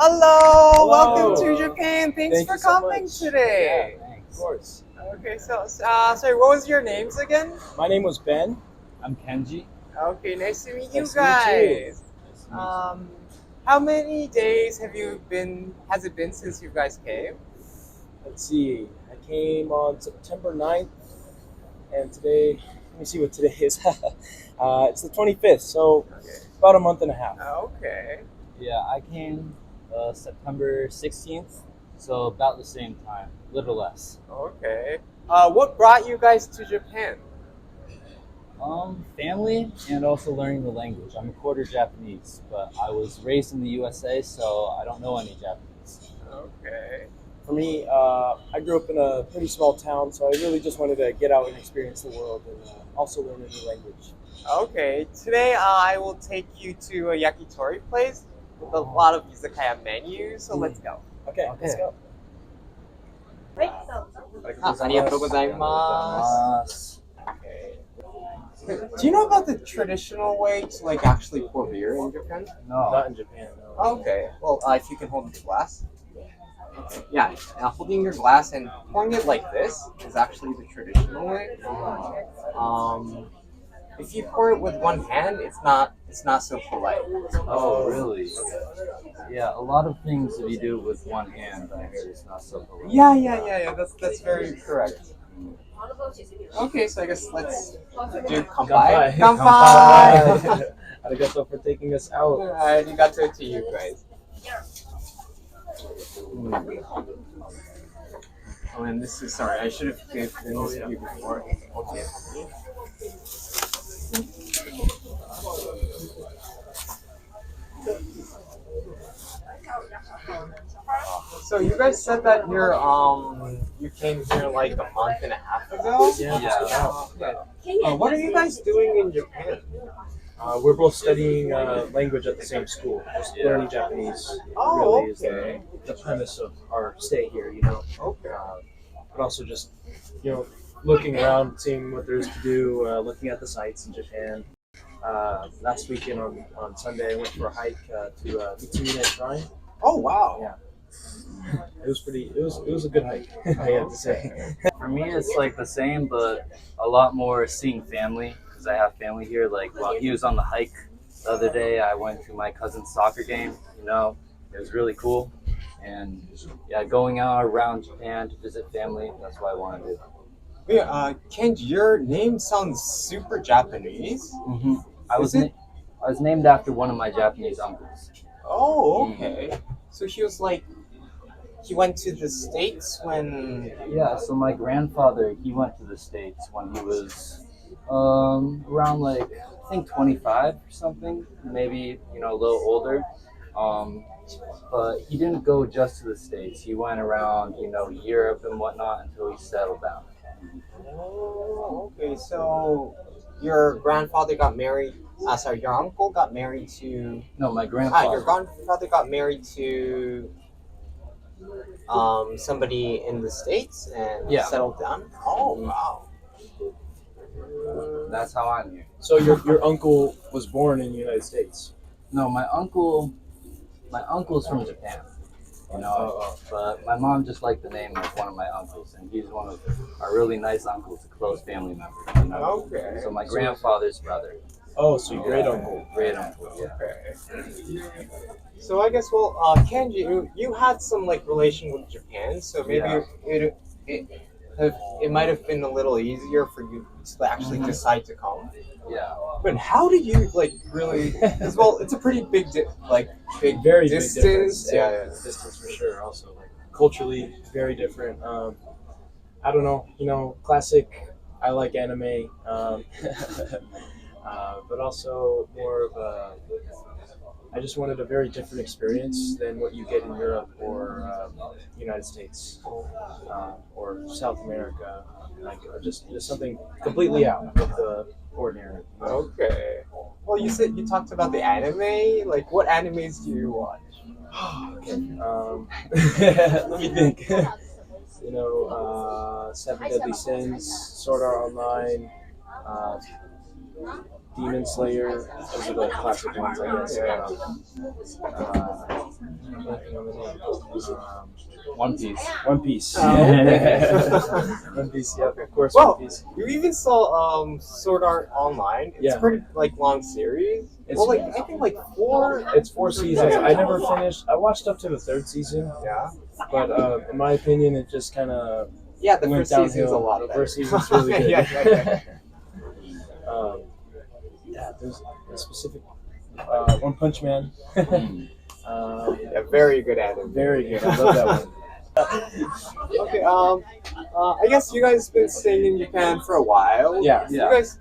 Hello, Hello. welcome to Japan. Thanks Thank for you so coming much. today. Yeah, of course. Okay, so sorry, what was your names again? My name was Ben. I'm Kenji. Okay, nice to meet you Nice to meet you. guys. How many days has it been since you guys came? Let's see. I came on September 9th, and today, let me see what today is. It's the 25th, so about a month and a half. Okay. Yeah, I came September 16th, so about the same time, a little less. Okay. What brought you guys to Japan? Family and also learning the language. I'm a quarter Japanese, but I was raised in the USA, so I don't know any Japanese. Okay. For me, I grew up in a pretty small town, so I really just wanted to get out and experience the world and also learn a new language. Okay. Today I will take you to a yakitori place with a lot of izakaya menus, so let's go. Okay, let's go. ありがとうございます。Do you know about the traditional way to actually pour beer in Japan? No. Not in Japan, no. Okay. Well, if you can hold your glass. Okay. Yeah, holding your glass and pouring it like this is actually the traditional way. If you pour it with one hand, it's not so polite. Oh, really? Yeah, a lot of things if you do it with one hand, I heard it's not so polite. Yeah. That's very correct. Okay, so I guess let's do kanpai. Kanpai. Arigato for taking us out. Arigato to you guys. Oh, and this is sorry. I should have given this to you before. Okay. So you guys said that you came here like a month and a half ago. Yeah. What are you guys doing in Japan? We're both studying language at the same school. Just learning Japanese Oh, really okay. is the premise of our stay here, you know. Okay. But also just, looking around, seeing what there is to do, looking at the sights in Japan. Last weekend on Sunday, I went for a hike to Mitsumine Shrine. Oh wow. Yeah. It was a good hike, I have to say. For me, it's like the same, but a lot more seeing family, because I have family here. Like while he was on the hike the other day, I went to my cousin's soccer game. It was really cool. And yeah, going out around Japan to visit family, that's what I want to do. Yeah, Kenji, your name sounds super Japanese. Mm-hmm. I was named after one of my Japanese uncles. Oh, okay. So he went to the States when... Yeah, so my grandfather, he went to the States when he was around I think 25 or something, maybe, a little older. But he didn't go just to the States. He went around, Europe and whatnot until he settled down. Oh, okay. So your grandfather got married... your uncle got married to... No, my grandfather. Your grandfather got married to somebody in the States and settled down? Oh, wow. That's how I'm here. So your uncle was born in the United States? No, my uncle's from Japan. But my mom just liked the name of one of my uncles, and he's one of our really nice uncles, a close family member. Okay. So my grandfather's brother. Oh, so your great uncle. Great uncle, yeah. Okay. So I guess, Kenji, you had some relation with Japan, so maybe it might have been a little easier for you to actually decide to come. Yeah. But how did you really? Because it's a pretty big Very distance. big difference. Yeah. Distance for sure. Also, culturally very different. I don't know. Classic. I like anime, but also more of a. I just wanted a very different experience than what you get in Europe or United States or South America. Just something completely out of the ordinary. Okay. Well, you talked about the anime. What animes do you watch? Okay. Let me think. Seven Deadly Sins, Sword Art Online, Demon Slayer. Those are the classic ones, I guess. Blanking on the name. One Piece. One Piece. okay. One Piece. Yep, of course. Well, One Piece. you even saw Sword Art Online. It's Yeah. pretty like long series. It's- Well, like I think like 4. It's 4 seasons. I never finished. I watched up to the 3rd season, Yeah. but in my opinion, it just kind of Yeah, the went first season's downhill. a lot The better. first season's really good. yeah. Yeah, there's a specific One Punch Man. Yeah, very good anime. Very good. I love that one. Okay. I guess you guys been staying in Japan for a while. Yeah. You guys.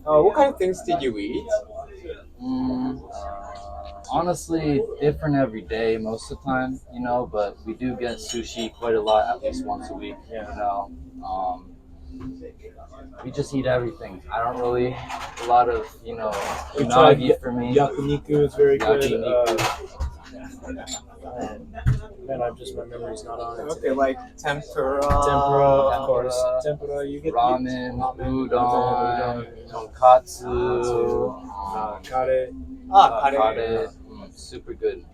What kind of things did you eat? Honestly, different every day most of the time, you know, but we do get sushi quite a lot, at least once a week, Yeah. you know. We just eat everything. I don't really, a lot of, you know, We tried unagi for me. Yakiniku is very good. Yakiniku. Man, my memory's not on it. Okay, Today. like tempura. Tempura, of Tempura, course. Tempura, you get Ramen, udon, udon, tonkatsu, kare. kare. Super good.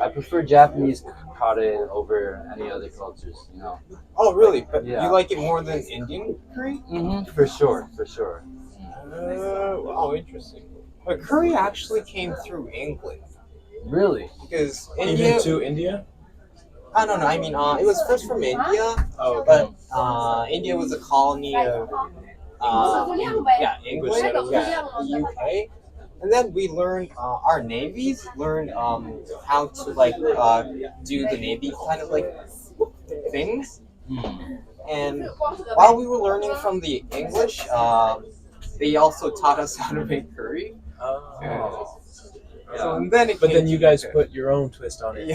I prefer Japanese kare over any other cultures, you know. Oh, really? But Yeah. you like it more than Indian curry? For sure, for sure. Wow, interesting. But curry actually came through England Really? because Even India. to India? I don't know. I mean, it was first from India, Oh, okay. but India was a colony of England, yeah, the UK. And then we learned, our navies learned how to like do the navy kind of like things. And while we were learning from the English, they also taught us how to make curry. Oh. So and then it But came then you to guys Japan. put your own twist on it.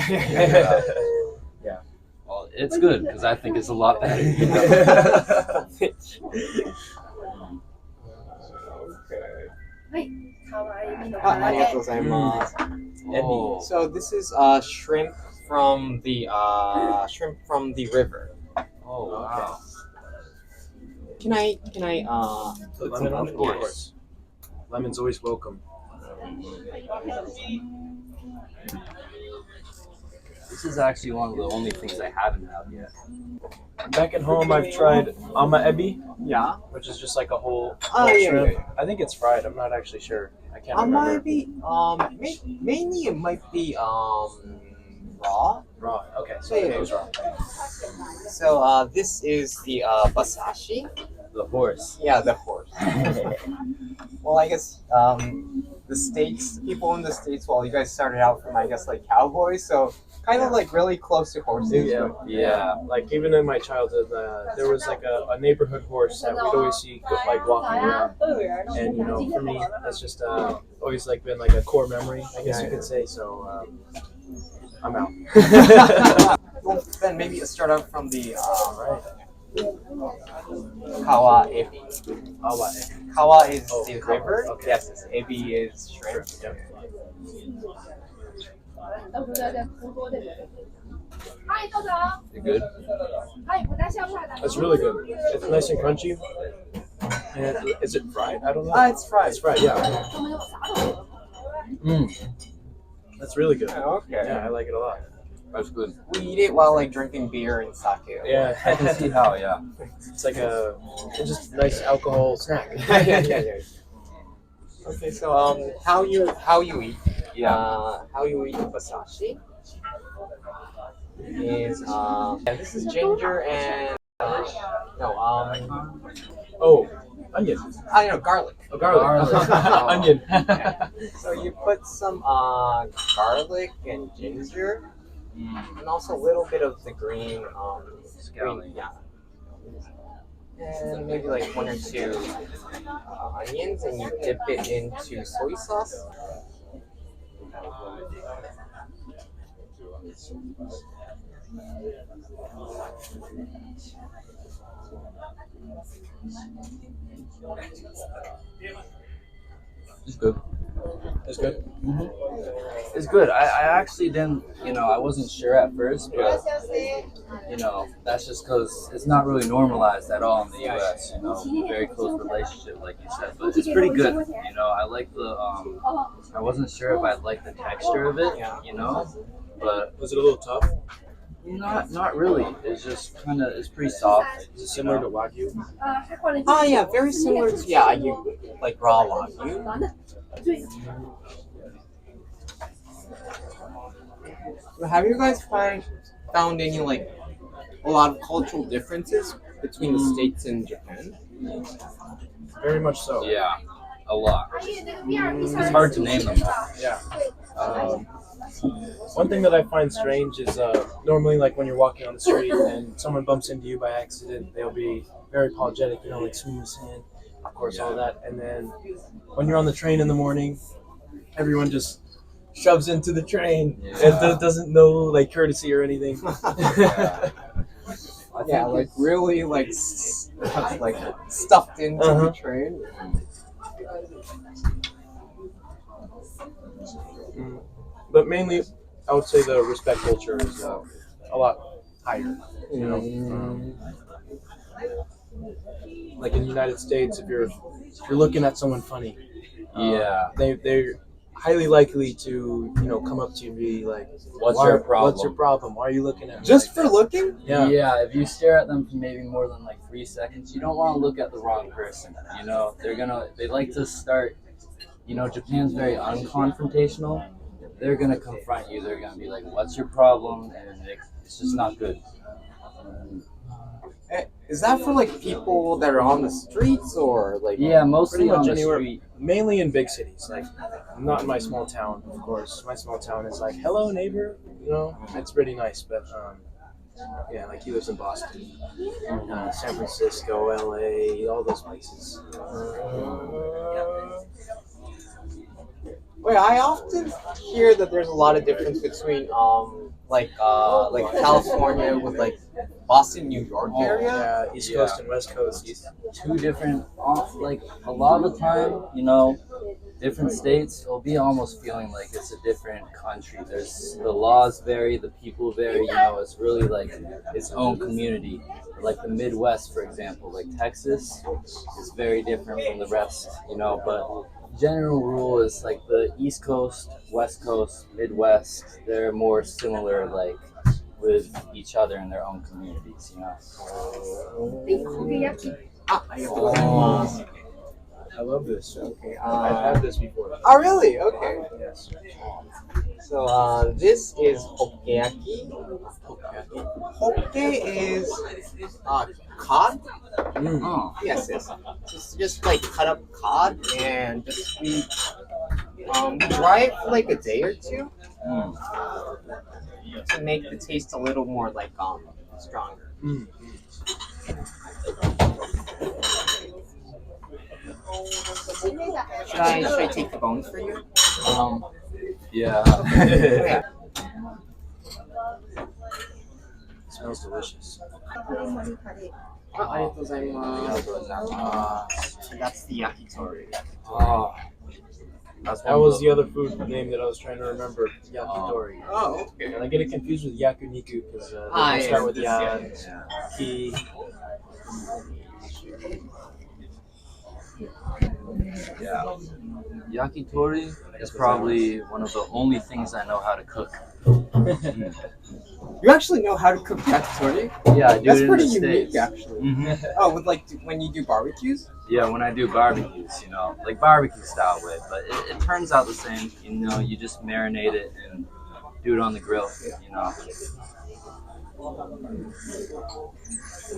Yeah. Well, it's good because I think it's a lot better. You know? Okay. ありがとうございます。Oh. So this is shrimp from the river. Oh, wow. Can I put some Lemon, on of it? course. Lemon's always welcome. This is actually one of the only things I haven't had yet. Back at home, I've tried ama ebi, Yeah. which is just like a whole Oh, yeah, shrimp. yeah. I think it's fried. I'm not actually sure. I can't remember. Might be mainly it might be raw. Raw. Okay, so Yeah, it yeah. goes raw. So this is the basashi. The horse. Yeah, the horse. Well, I guess the States, people in the States, well, you guys started out from, I guess, like cowboys, so kind of like really close to horses. Yeah. but- Yeah. Like even in my childhood, there was like a neighborhood horse that we'd always see like walking around, and you know, for me, that's just always like been like a core memory, I guess you could say. So I'm out. Well, then maybe start out from the Right. kawa ebi. Awa. Kawa is Oh, the kawa, river. okay. Yes, ebi is shrimp. Yep. They're good. That's really good. It's nice and crunchy. And is it fried? I don't know. It's fried. It's fried. Yeah. That's really good. Okay. Yeah, I like it a lot. That's good. We eat it while like drinking beer and sake. Yeah. I can see how, yeah. It's like it's just a nice alcohol snack. yeah. Okay, so how you eat? How you eat basashi is this is ginger and Oh, onion. I know garlic. Oh, garlic. Onion. So you put some garlic and ginger, and also a little bit of the green Scallion. yeah. And maybe like 1 or 2 onions, and you dip it into soy sauce. It's good. It's good. It's good. I actually didn't, I wasn't sure at first, but, that's just because it's not really normalized at all in the U.S., very close relationship, like you said, but it's pretty good, I like I wasn't sure if I liked the texture of it, but Was it a little tough? not really. It's just it's pretty soft. Is it similar to Wagyu? Oh yeah, very similar to you like raw wagyu. Have you guys found any like a lot of cultural differences between the States and Japan? Very much so. Yeah, a lot. It's hard to name them all. Yeah. One thing that I find strange is normally like when you're walking on the street and someone bumps into you by accident, they'll be very apologetic, like swing his hand, of course, all that. And then when you're on the train in the morning, everyone just shoves into the train and doesn't know like courtesy or anything. Yeah, like really like like stuffed into the train. But mainly, I would say the respect culture is a lot higher. Like in the United States, if you're looking at someone funny, they're highly likely to come up to you and be like, What's your problem? What's your problem? Why are you looking at me Just like for looking? Yeah, if you stare at them for maybe more than like 3 seconds, you don't want to look at the wrong person. They like to start, Japan's very unconfrontational. They're going to confront you. They're going to be like, what's your problem? And it's just not good. Is that for like people that are on the streets or like? Yeah, mostly pretty much on the anywhere. street. Mainly in big cities, like not in my small town, of course. My small town is like, hello neighbor, it's pretty nice. But yeah, like he lives in Boston, San Francisco, LA, all those places. Wait, I often hear that there's a lot of difference between like California with like Boston, New York area. Yeah, East Coast and West Coast. Two different, like a lot of the time, different states will be almost feeling like it's a different country. The laws vary, the people vary. It's really like its own community. Like the Midwest, for example, like Texas is very different from the rest. But general rule is like the East Coast, West Coast, Midwest. They're more similar, like with each other in their own communities. I love this. Okay. I've had this before. Oh really? Okay. Yes. So this is hokkeyaki. Hokke is cod. Oh. Yes. Just like cut up cod and just we dry it for like a day or two to make the taste a little more like stronger. Should I take the bones for you? Yeah. Okay. It smells delicious. That's the yakitori. Oh. That was the other food name that I was trying to remember. Yakitori. Oh, okay. And I get it confused with yakuniku because they start with ya, ki. Yeah. Yakitori is probably one of the only things I know how to cook. You actually know how to cook yakitori? Yeah, I do. That's it pretty in the unique, States. actually. Mm-hmm. Oh, with like when you do barbecues? Yeah, when I do barbecues, like barbecue style way, but it turns out the same. You just marinate it and do it on the grill.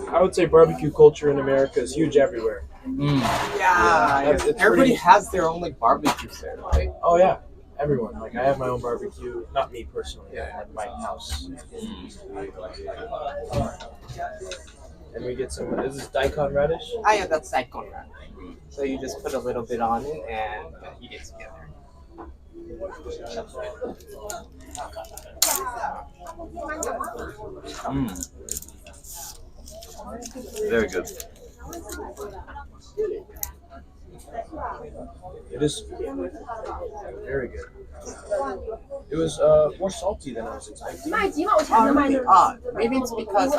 I would say barbecue culture in America is huge everywhere. Yeah, It's everybody pretty- has their own like barbecue there, right? Oh yeah, everyone. Like I have my own barbecue, not me personally, at my house. And we get some. This is daikon radish. Ah, yeah, that's daikon wrap. So you just put a little bit on it and eat it together. Very good. It is very good. It was more salty than I was expecting. Maybe it's because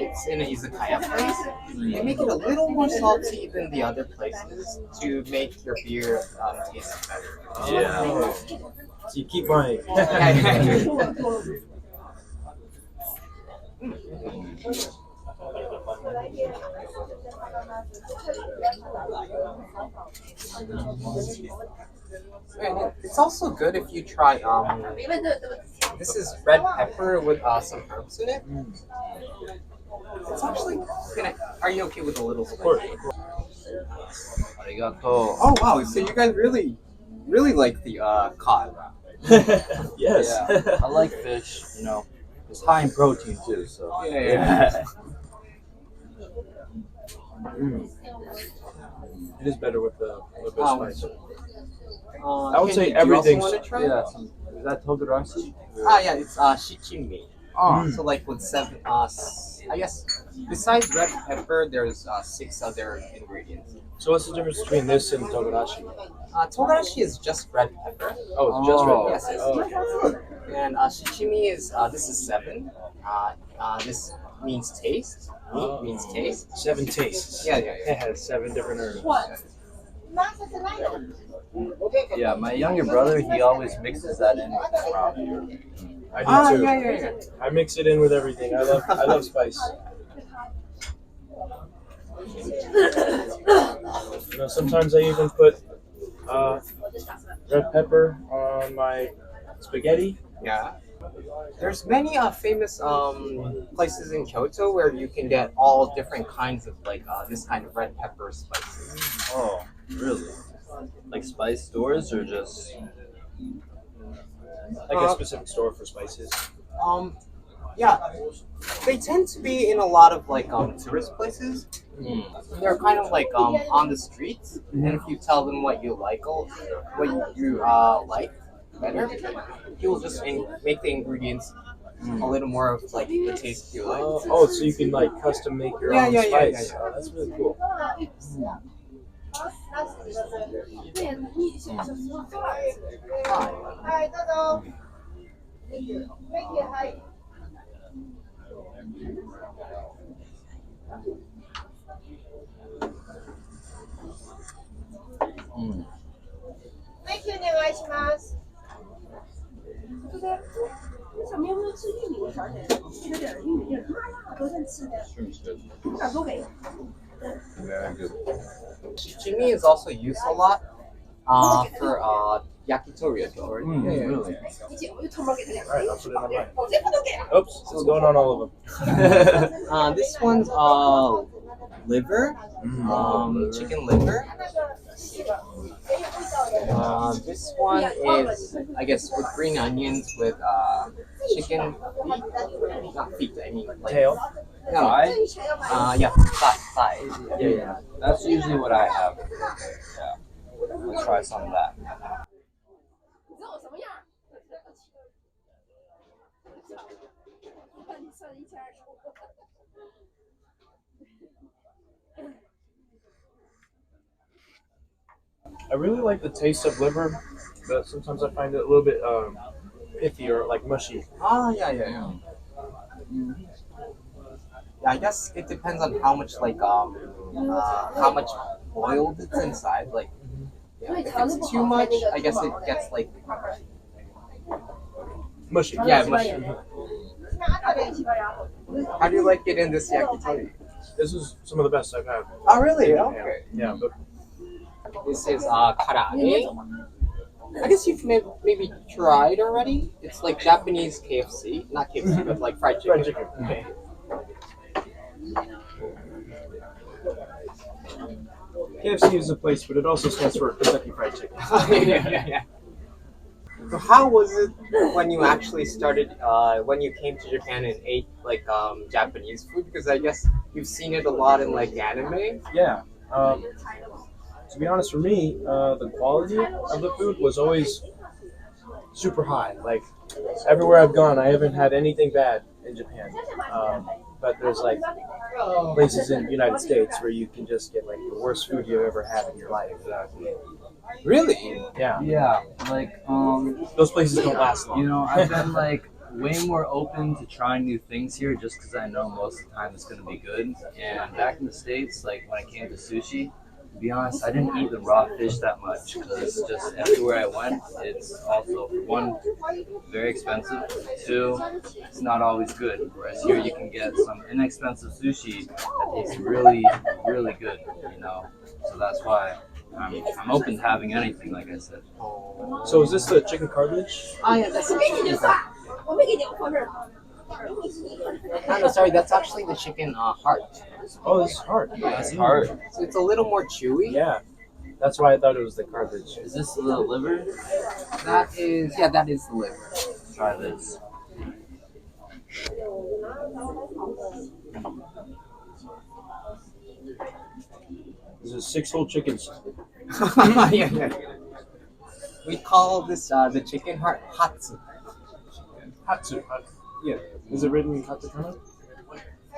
it's in an izakaya place. They make it a little more salty than the other places to make your beer taste better. Yeah. So you keep buying. It's also good if you try this is red pepper with some herbs in it. It's actually are you okay with a little spicy? Arigato. Oh wow, so you guys really like the cod. Yes. Yeah, I like fish, you know. It's high in protein too, so. Yeah. It is better with a little bit of spice. I would say everything's- Yeah, is that togarashi? Yeah, it's shichimi. So like with seven, I guess besides red pepper, there's 6 other ingredients. So what's the difference between this and togarashi? Togarashi is just red pepper. Oh, it's just red. Oh. Yes, yes. Oh, And shichimi is this is 7. This means taste. Meat means taste. 7 tastes. Yeah. It has 7 different herbs. Yeah, my younger brother, he always mixes that in with his ramen. I do too. Yeah. I mix it in with everything. I love spice. You know, sometimes I even put red pepper on my spaghetti. Yeah. There's many famous places in Kyoto where you can get all different kinds of like this kind of red pepper spices. Oh, really? Like spice stores or just? Like a specific store for spices. Yeah, they tend to be in a lot of like tourist places. They're kind of like on the streets, and if you tell them what you like, what you like better, you'll just make the ingredients a little more of like the taste you like. Oh, so you can like custom make your own spice. Yeah. Oh, that's really cool. Very good. Shichimi is also used a lot for yakitori as well. Right? Really? Alright, I'll put it on mine. Oops, it's going on all of them. This one's liver, chicken liver. This one is, I guess, with green onions with chicken feet. Not feet, I mean like Tail. No, yeah, thigh. Yeah. That's usually what I have. Yeah. Let's try some of that. I really like the taste of liver, but sometimes I find it a little bit pithy or like mushy. Yeah. Yeah, I guess it depends on how much like how much oil it's inside. Like, if it's too much, I guess it gets like Mushy. yeah, mushy. How do you like it in this yakitori? This is some of the best I've had. Oh, really? Okay. Yeah, but This is karaage. I guess you've maybe tried already. It's like Japanese KFC, not KFC, but like fried chicken. fried chicken. Okay. KFC is a place, but it also stands for Kentucky Fried Chicken. Yeah. So how was it when you actually started, when you came to Japan and ate like Japanese food? Because I guess you've seen it a lot in like anime. Yeah. To be honest, for me, the quality of the food was always super high. Like everywhere I've gone, I haven't had anything bad in Japan. But there's like places in the United States where you can just get like the worst food you've ever had in your life. Really? Yeah, Yeah, like those places don't last long. you know, I've been like way more open to trying new things here just because I know most of the time it's gonna be good. And back in the States, like when I came to sushi, to be honest, I didn't eat the raw fish that much because just everywhere I went, it's also for one very expensive. Two, it's not always good. Whereas here you can get some inexpensive sushi that tastes really, really good. You know, so that's why I'm open to having anything. Like I said. So is this the chicken cartilage? Oh yeah, that's the chicken. No, no, sorry, that's actually the chicken heart. Oh, this is hard. That's hard. So it's a little more chewy. Yeah, that's why I thought it was the cartilage. Is this the liver? That is the liver. Try this. This is 6 whole chickens. Yeah. We call this the chicken heart hatsu. Hatsu. Yeah. Is it written in katakana?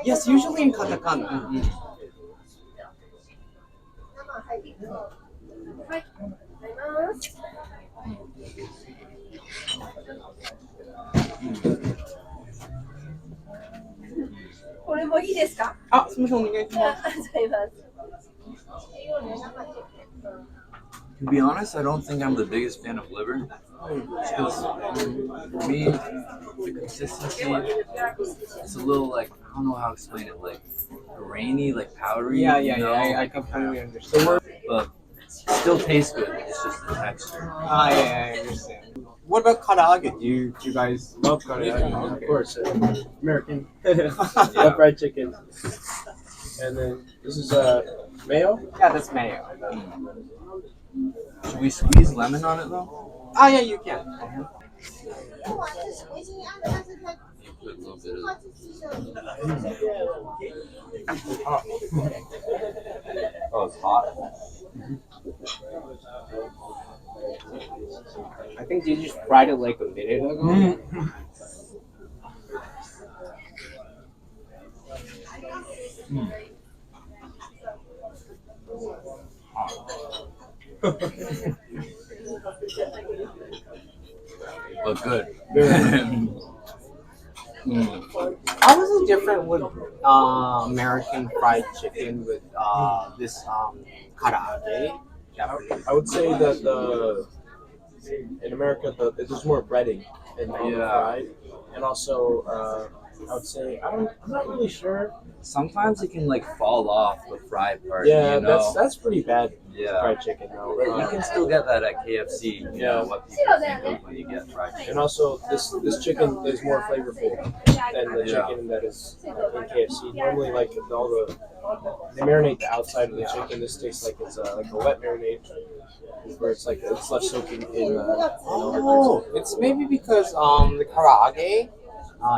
Yes, usually in katakana. Mm-hmm. これもいいですか？あ、すみません、お願いします。ありがとうございます。 To be honest, I don't think I'm the biggest fan of liver. Because for me, the consistency, it's a little like, I don't know how to explain it, like grainy, like powdery. Yeah, you know? I completely understand. But still tastes good. It's just the texture. Ah, yeah, I understand. What about karaage? Do you guys Love katakana, of course. American. Yeah. Love fried chicken. And then this is mayo. Yeah, that's mayo. Should we squeeze lemon on it though? Ah, yeah, you can. You put a little bit of. Oh, it's hot. I think you just fried it like a minute ago. But good. How is it different with American fried chicken with this karaage? Japanese? I would say that in America there's more breading and fried, and also I would say I'm not really sure. Sometimes it can like fall off the fried part. Yeah, you know? that's pretty bad. Yeah. Fried chicken though. But you can still get that at KFC. You Yeah. know what people think of when you get fried chicken. And also this chicken is more flavorful than the Yeah. chicken that is in KFC. Normally, like they marinate the outside of the chicken. This tastes like it's like a wet marinade, where it's like it's left soaking in. Oh, it's maybe because the karaage,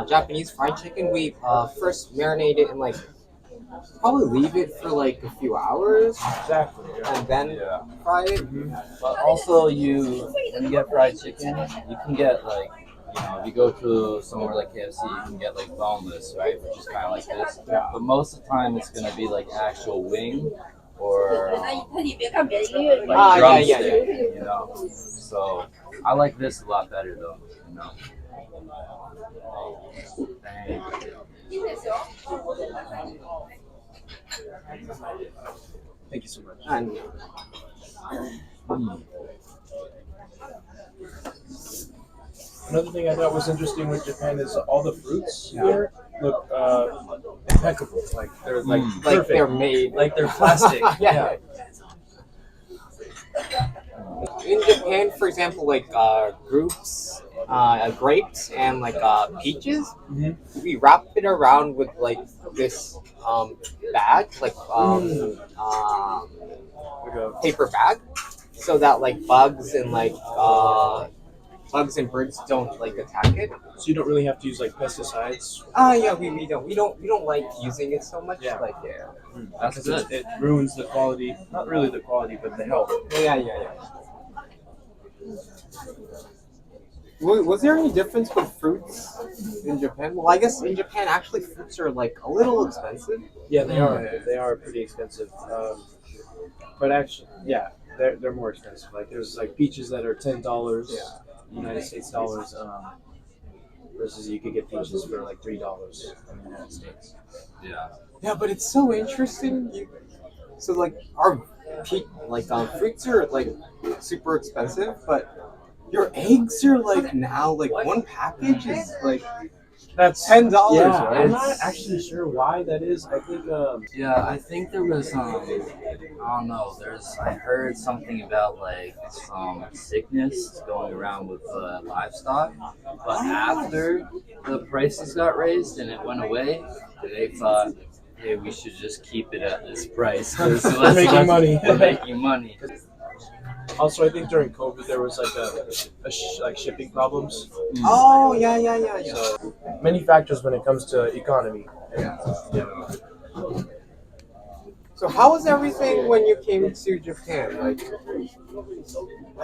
Japanese fried chicken, we first marinate it and like probably leave it for like a few hours Exactly. Yeah. and then fry it. But also, when you get fried chicken, you can get like, you know, if you go to somewhere like KFC, you can get like boneless, right? Which is kind of like this. Yeah. But most of the time, it's gonna be like actual wing or like Ah, yeah, drumstick, yeah. you know. So I like this a lot better though, you know. Thank you. Thank you so much. And Another thing I thought was interesting with Japan is all the fruits here look impeccable. Like they're like Mm. like perfect. they're made. Like they're plastic. Yeah. In Japan, for example, like grapes and like peaches, Mhm. we wrap it around with like this bag, like Like a- paper bag, so that like bugs and birds don't like attack it. so you don't really have to use like pesticides. Yeah, we don't like using it so much. Yeah. Like yeah. That's Because good. it ruins the quality, not really the quality, but the health. Yeah. Was there any difference with fruits in Japan? Well, I guess in Japan, actually, fruits are like a little expensive. Yeah, they are. They are pretty expensive. But actually, yeah, they're more expensive. Like there's like peaches that are $10, United States dollars, versus you could get peaches for like $3 in the United States. Yeah. Yeah, but it's so interesting. So like our fruits are like super expensive, but your eggs are like now like one package is like That's $10. Yeah, Right? I'm not actually sure why that is. I think Yeah, I think there was I don't know. I heard something about like sickness going around with livestock, but after the prices got raised and it went away, they thought, hey, we should just keep it at this price because We're making money. We're making money. Also, I think during COVID there was like shipping problems. Oh yeah. So many factors when it comes to economy. So how was everything when you came to Japan? Like,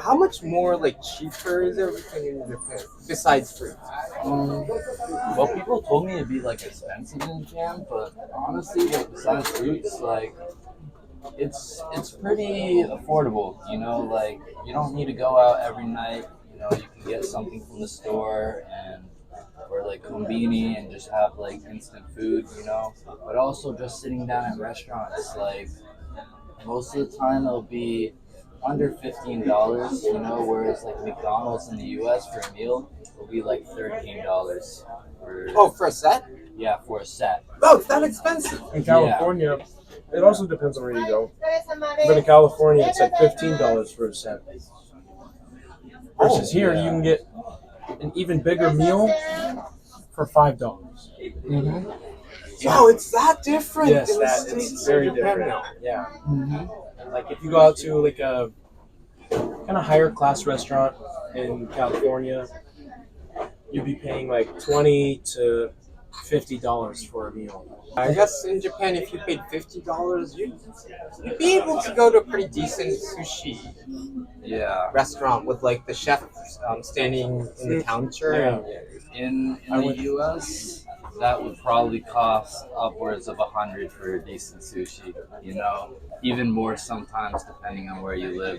how much more like cheaper is everything in Japan besides fruit? Well, people told me it'd be like expensive in Japan, but honestly, like besides fruits, like it's pretty affordable. You know, like you don't need to go out every night. You know, you can get something from the store or like konbini and just have like instant food. You know, but also just sitting down at restaurants. Like most of the time, it'll be under $15. You know, whereas like McDonald's in the U.S. for a meal will be like $13 For a set? Yeah, for a set. Oh, it's that expensive. In California, it also depends on where you go. But in California, it's like $15 for a set. Versus here, you can get an even bigger meal for $5. Mm-hmm. Oh, it's that different. Yes, in the it's States very and Japan different. now. Yeah. Mm-hmm. Like if you go out to like a kind of higher class restaurant in California, you'd be paying like $20 to $50 for a meal. I guess in Japan, if you paid $50, you'd be able to go to a pretty decent sushi restaurant with like the chef standing in the counter. In the U.S., that would probably cost upwards of $100 for a decent sushi. You know, even more sometimes depending on where you live.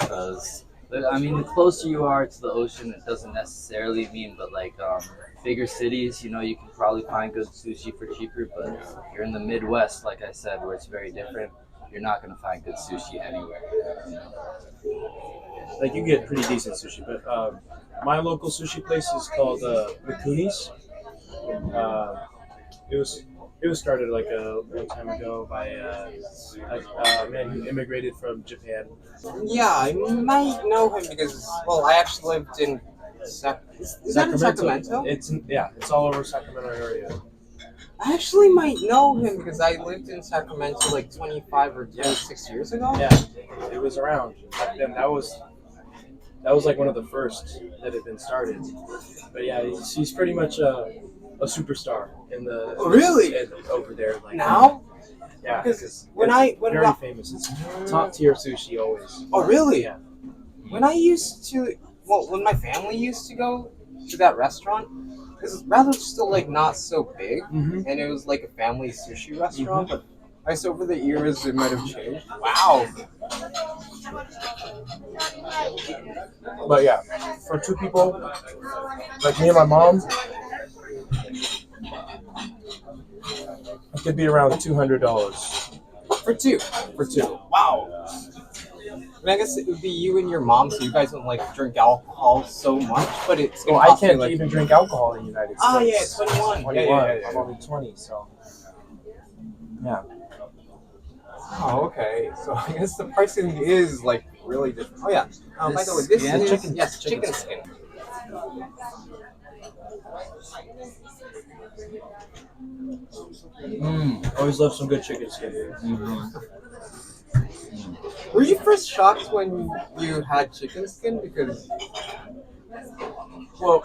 Because I mean, the closer you are to the ocean, it doesn't necessarily mean, but like bigger cities, you know, you can probably find good sushi for cheaper. But if you're in the Midwest, like I said, where it's very different, you're not going to find good sushi anywhere. You know? Like you get pretty decent sushi, but my local sushi place is called Mikuni's. It was started like a long time ago by a man who immigrated from Japan. Yeah, I might know him because, well, I actually lived in is that in Sacramento? It's all over Sacramento area. I actually might know him because I lived in Sacramento like 25 or 26 years ago. Yeah, it was around back then. That was like one of the first that had been started. But yeah, he's pretty much a superstar in the over there. Like now. Yeah, because when very famous. It's top tier sushi always. Oh really? Yeah. When when my family used to go to that restaurant, it was rather still like not so big, and it was like a family sushi restaurant. But I guess over the years it might have changed. Wow. But yeah, for two people, like me and my mom, it could be around $200 for two. For two. Wow. I mean, I guess it would be you and your mom, so you guys don't like drink alcohol so much, but it's. Well, I can't even drink alcohol in the United States. Oh yeah, 21. 21. Yeah. I'm only 20, so. Yeah. Oh, okay. So I guess the pricing is like really different. Oh yeah. By the way, this is chicken skin. Always love some good chicken skin. Were you first shocked when you had chicken skin? Because, well,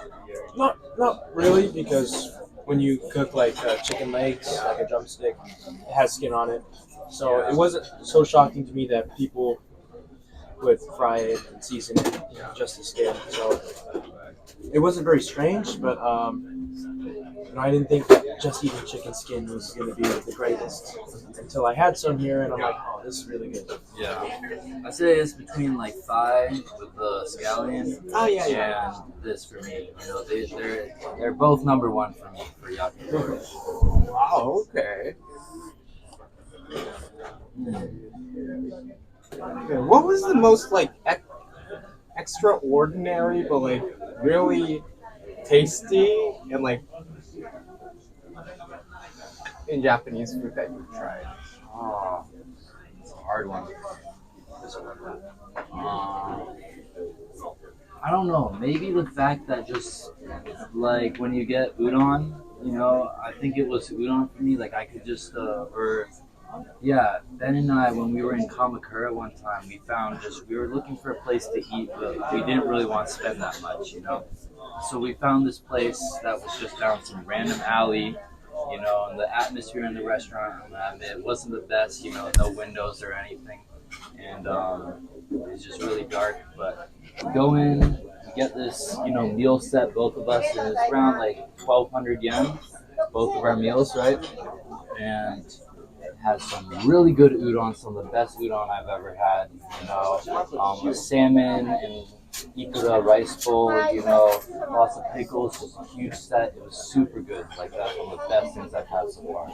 not really, because when you cook like chicken legs, like a drumstick, it has skin on it. So it wasn't so shocking to me that people would fry it and season it just the skin. So it wasn't very strange, but I didn't think that just eating chicken skin was going to be the greatest until I had some here, and I'm like, oh, this is really good. Yeah. I'd say it's between like thigh with the scallion. Oh yeah. And this for me. You know, they're both number one for me for yakitori. Wow. Okay. Okay, what was the most like extraordinary but like really tasty and like in Japanese food that you've tried? Oh, it's a hard one. I don't know. Maybe the fact that just like when you get udon, you know, I think it was udon for me. Like I could just Ben and I, when we were in Kamakura one time, we were looking for a place to eat, but we didn't really want to spend that much, you know. So we found this place that was just down some random alley, you know, and the atmosphere in the restaurant, it wasn't the best, you know, no windows or anything, and it was just really dark. But we go in, we get this, you know, meal set, both of us, and it's around like 1,200 yen, both of our meals, right? And it has some really good udon, some of the best udon I've ever had. You know, a salmon and ikura rice bowl. You know, lots of pickles, just a huge set. It was super good. Like that's one of the best things I've had so far.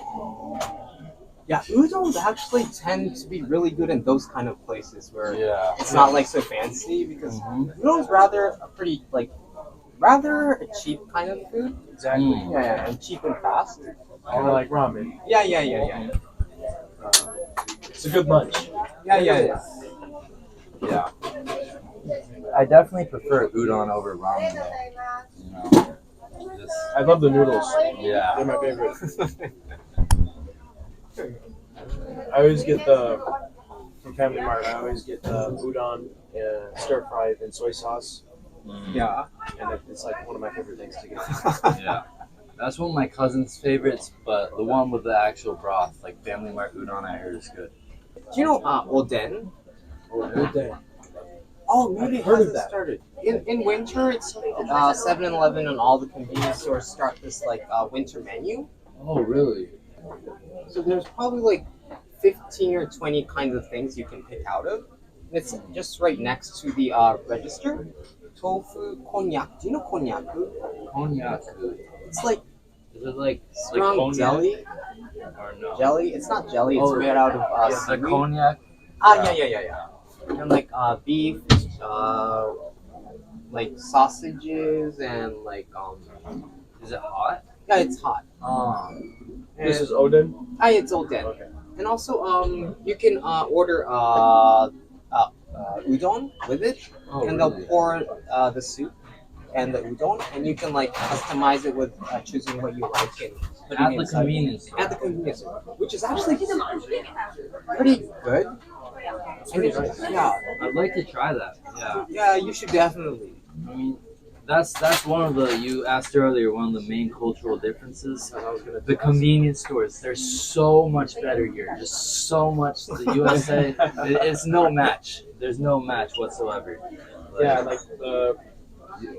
Yeah, udons actually tend to be really good in those kind of places where it's Yeah. not like so fancy because udon's rather a cheap kind of food. Exactly. Yeah, and cheap and fast. Kind of like ramen. Yeah. It's a good lunch. Yeah. Yeah. I definitely prefer udon over ramen though. You know, I love the noodles. They're yeah. my favorite. I always get from Family Mart. I always get the udon stir fried in soy sauce, Yeah. and it's like one of my favorite things to get. Yeah. That's one of my cousin's favorites, but the one with the actual broth, like Family Mart udon, I heard is good. Do you know oden? Oden. Oh, maybe I've heard of hasn't that. started. In winter, it's 7-Eleven and all the convenience stores start this like winter menu. Oh, really? So there's probably like 15 or 20 kinds of things you can pick out of. And it's just right next to the register. Tofu konjac. Do you know konjac? Cognac. It's like Is it like strong cognac? jelly. Or no? Jelly? It's not jelly. It's made out of The seaweed. cognac? Yeah. And like beef, like sausages and like Is it hot? yeah, it's hot. This is Oden. It's oden. Okay. And also you can order udon with it, Oh, and really? they'll pour the soup and the udon, and you can like customize it with choosing what you like and putting At it the inside. convenience store. At the convenience store, which is actually pretty good. pretty And nice. Yeah, I'd like to try that. Yeah. yeah, you should definitely. I mean, that's one of the, you asked earlier, one of the main cultural differences. I was gonna The convenience stores, they're so much better here. Just so much. The USA, it's no match. There's no match whatsoever. Yeah, like the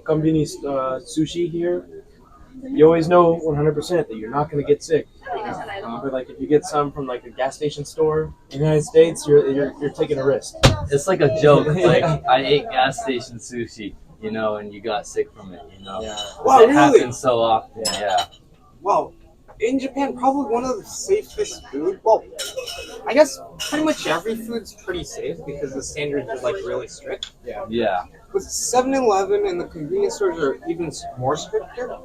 convenience sushi here. You always know 100% that you're not gonna get sick. But like if you get some from like a gas station store in the United States, you're taking a risk. It's like a joke. Like I ate gas station sushi, you know, and you got sick from it, you know. Yeah. Wow, It really? happens so often. Yeah. Well, in Japan, probably one of the safest food. Well, I guess pretty much every food's pretty safe because the standards are like really strict. Yeah. But 7-Eleven and the convenience stores are even more stricter.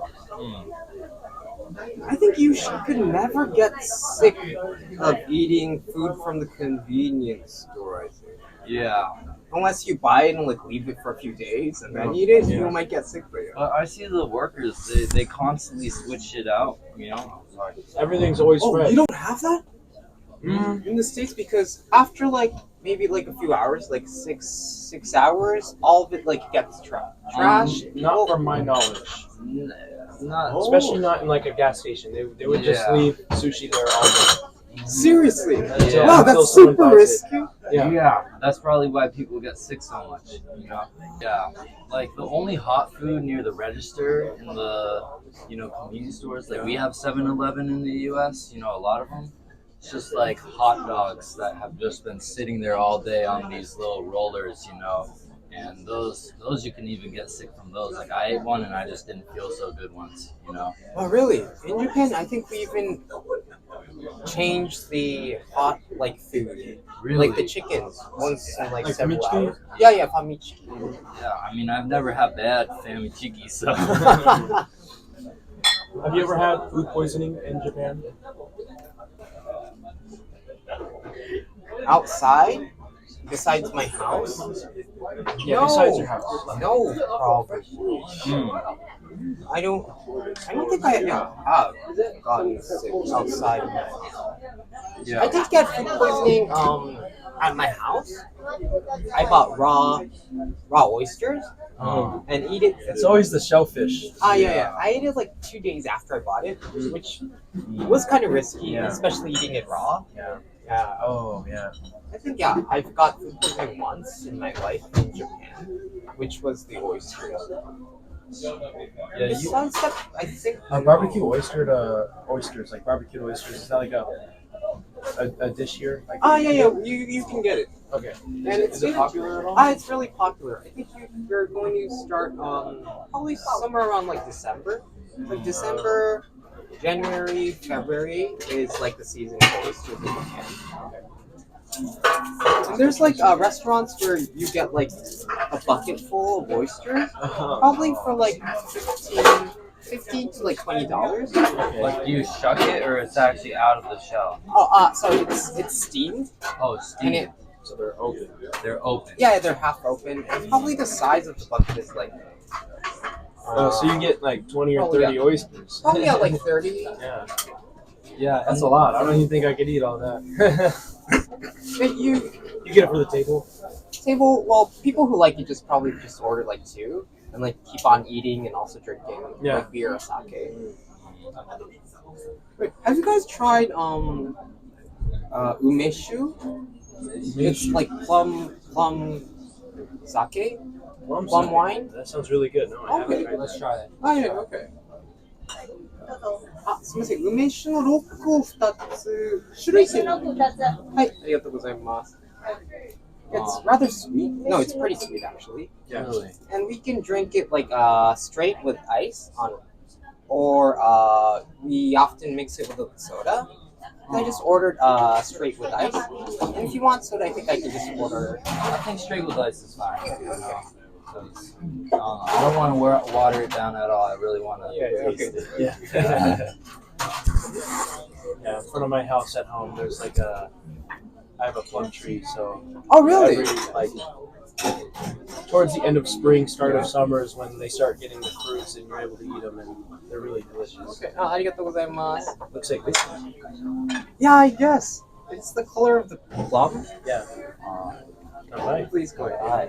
I think could never get sick of eating food from the convenience store, I think. Yeah. Unless you buy it and like leave it for a few days and then eat it, Yeah. you might get sick for it. But I see the workers, they constantly switch it out, you know. Everything's always Oh, fresh. you don't have that? In the States, because after like maybe like a few hours, like six hours, all of it like gets trash. Not from my knowledge. Not, Especially not in like a gas station. They would just Yeah. leave sushi there all day. Seriously? Yeah. Wow, Until that's someone super buys it. risky. Yeah. That's probably why people get sick so much. You know. Yeah. Like the only hot food near the register in the convenience stores. Like we have 7-Eleven in the U.S. You know, a lot of them. It's just like hot dogs that have just been sitting there all day on these little rollers. You know. And those you can even get sick from those. Like I ate one and I just didn't feel so good once, you know. Oh, really? In Japan, I think we even changed the hot food, Really? like the chickens once in Like several famichiki? hours. Yeah, famichiki. Yeah, I mean I've never had bad famichiki, so Have you ever had food poisoning in Japan? Outside, besides my house. Yeah, No. besides your house. No problem. I don't think I have gotten sick outside. yeah. I did get food poisoning at my house. I bought raw oysters and eat it. It's always the shellfish. Yeah. I ate it like 2 days after I bought it, which was kind of risky, Yeah. especially eating it raw. Yeah. Yeah. Oh, yeah. I think I've got food poisoning once in my life in Japan, which was the oysters. Yeah, Besides that, I think Barbecue oysters, like barbecued oysters. Is that like a dish here? Like, yeah. You can get it. Okay. And Is it popular at all? It's really popular. I think you're going to start probably somewhere around like December. Like December, January, February is like the season for oysters in Japan. And there's like restaurants where you get like a bucket full of oysters, probably for like $15 to like $20. Like do you shuck it or it's actually out of the shell? Oh, so it's steamed. Oh, And steam. So they're open. They're open. Yeah, they're half open, and probably the size of the bucket is like. So you get like 20 or Probably, 30 oysters. Probably like 30. Yeah. Yeah, that's a lot. I don't even think I could eat all that. But you get it for the table? well, people who like it probably just order like 2 and like keep on eating and also drinking like beer or sake. Wait, have you guys tried umeshu? It's like plum sake, plum wine. That sounds really good. No, I haven't Okay, tried Let's that. try it. Oh yeah, okay. すみません、梅酒のロックを2つ種類はい、ありがとうございます。It's rather sweet. No, it's pretty sweet actually. Yeah. Really? And we can drink it like straight with ice on it. Or we often mix it with a soda. I just ordered straight with ice. And if you want soda, I think I can just order. I think straight with ice is fine. You know? 'Cause, I don't want to water it down at all. I really want to taste it. Yeah. Yeah, in front of my house at home, there's like I have a plum tree, so. Oh, really? Towards the end of spring, start of summer is when they start getting the fruits and you're able to eat them, and they're really delicious. Okay. ありがとうございます。Looks like whiskey. Yeah, I guess. It's the color of the plum. Yeah. All right. Please go ahead. Hi.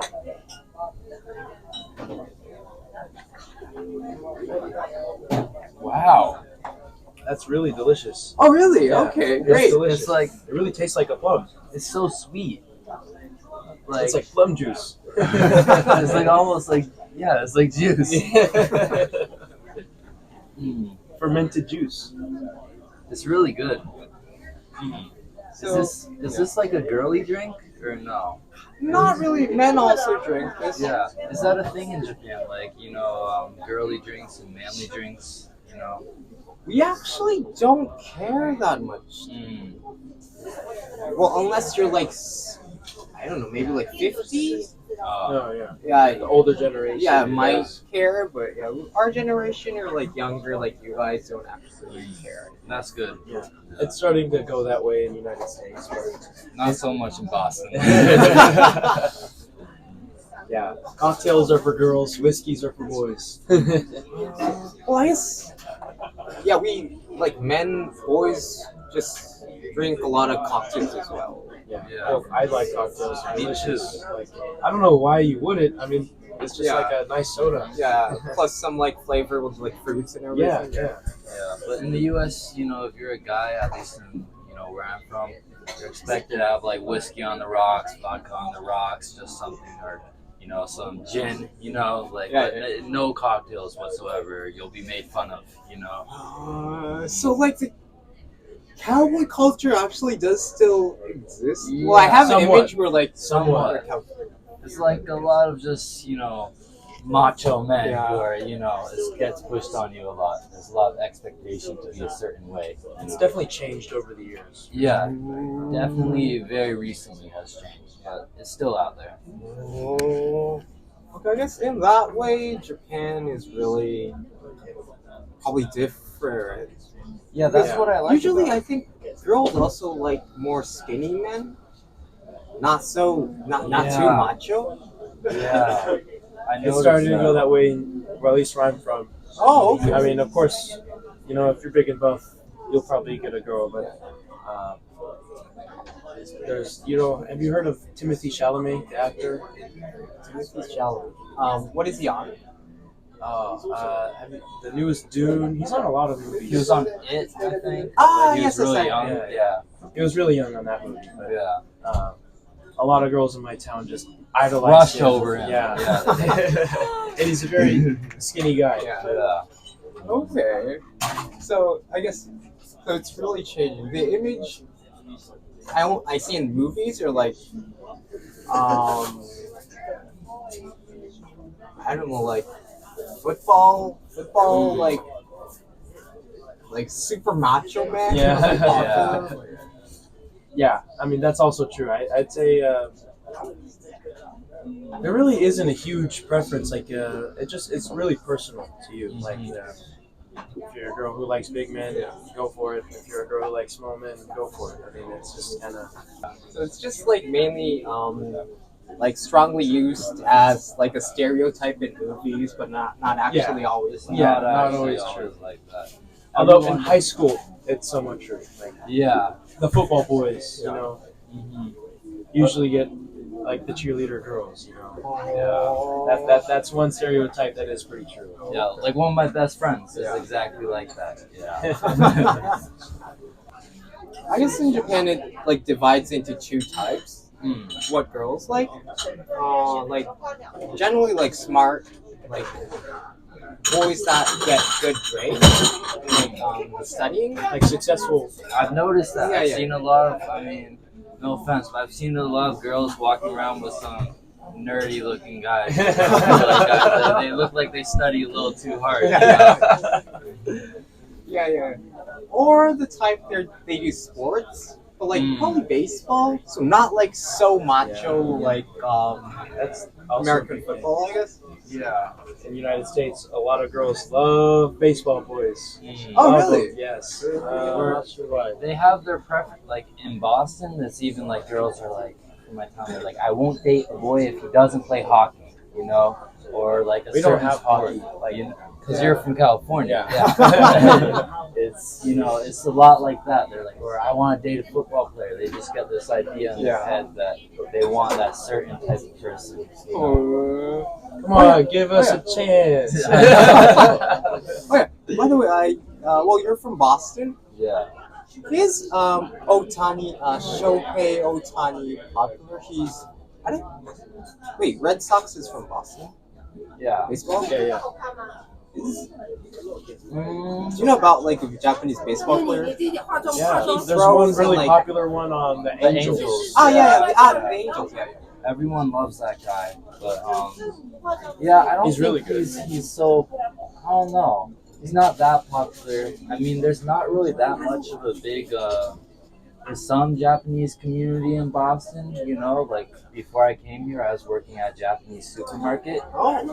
Wow. That's really delicious. Oh, really? Yeah. Okay, It's great. delicious. It's like It really tastes like a plum. it's so sweet. Like It's like plum juice. it's like almost like it's like juice. Mm. Fermented juice. It's really good. So, Is this like a girly drink or no? not really. Men also drink this. Yeah. Is that a thing in Japan? Like girly drinks and manly drinks. You know. We actually don't care that much. Mm. Well, unless you're like, I don't know, maybe like 50. Oh, yeah. Yeah, The older generation. yeah, might care, but yeah, our generation or like younger, like you guys don't actually care. That's good. Yeah. It's starting to go that way in the United States. But Not so much in Boston. yeah. Cocktails are for girls, whiskeys are for boys. Well, I guess, yeah, we like men, boys just drink a lot of cocktails as well. Yeah. Yeah. Well, I like cocktails. They're Me delicious. Like, I don't know why you wouldn't. I mean, it's just Yeah. like a nice soda. Yeah, plus some like flavor with like fruits and everything. Yeah, yeah. Yeah, but in the U.S., if you're a guy, at least in where I'm from, You're expected to have like whiskey on the rocks, vodka on the rocks, just something, or some gin. Like no cocktails whatsoever. You'll be made fun of. So like the cowboy culture actually does still exist. Well, I have an image where like somewhat. It's like a lot of just macho men who are it gets pushed on you a lot. There's a lot of expectation to be a certain way. It's definitely changed over the years. Yeah, definitely very recently has changed, but it's still out there. Okay, I guess in that way, Japan is really probably different. Yeah, that's what I like. Usually, I think girls also like more skinny men. Not too macho. Yeah. It started to go that way, well, at least where I'm from. Oh, okay. I mean, of course, if you're big and buff, you'll probably get a girl, but there's, have you heard of Timothy Chalamet, the actor? Timothy Chalamet. What is he on? The newest Dune. He's on a lot of movies. He was on It, I think. He was really young. Yeah. He was really young on that movie. But, yeah. A lot of girls in my town just idolize Rushed him. over him. Yeah. And he's a very skinny guy. Yeah. Okay. So I guess it's really changing. The image I see in movies are like I don't know, like football like super macho man. Yeah. Yeah, I mean that's also true. I'd say there really isn't a huge preference. Like it's really personal to you. Like if you're a girl who likes big men, go for it. If you're a girl who likes small men, go for it. I mean, it's just kind of. So it's just like mainly like strongly used as like a stereotype in movies, but not actually always. Not always true. Like that. Although in high school, it's somewhat true. Like, the football boys, usually get like the cheerleader girls. That's one stereotype that is pretty true. Yeah, like one of my best friends is exactly like that. Yeah. I guess in Japan it like divides into two types. What girls like generally like smart, like boys that get good grades, like studying, like successful. I've noticed that. I've seen a lot of. I mean, no offense, but I've seen a lot of girls walking around with some nerdy looking guys. They look like they study a little too hard. Yeah. Or the type they do sports, but like probably baseball. So not like so macho like That's American football, I guess. Yeah. In the United States, a lot of girls love baseball boys. Oh, Love really? them, yes. I'm not sure why. They have their preference. Like in Boston, it's even like girls are like, in my town, they're like, I won't date a boy if he doesn't play hockey, or like a We don't certain have sport. hockey. Like, because you're from California. Yeah. It's it's a lot like that. They're like, or I want to date a football player. They just got this idea in their head that they want that certain type of person. Come on, give us a chance. By the way, you're from Boston. Yeah. Is Otani, Shohei Otani popular? Red Sox is from Boston. Yeah. Baseball? Yeah. Do you know about like a Japanese baseball player? Yeah, there's throws one really and, like, popular one on the Angels. The Angels. Yeah. Everyone loves that guy, but I don't He's think really good. He's so, I don't know. He's not that popular. I mean, there's not really that much of a big there's some Japanese community in Boston, like before I came here, I was working at a Japanese supermarket, and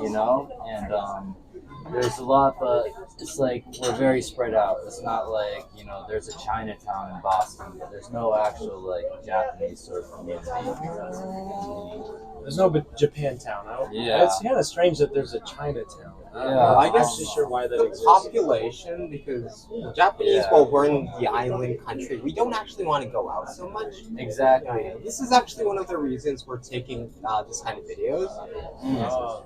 there's a lot, but it's like we're very spread out. It's not like, there's a Chinatown in Boston, but there's no actual like Japanese sort of community. There's no Japantown. Yeah. It's kind of strange that there's a Chinatown. I guess I'm not sure why that the exists. population, because Japanese, while we're in the island country, we don't actually want to go out so much. Exactly. This is actually one of the reasons we're taking this kind of videos.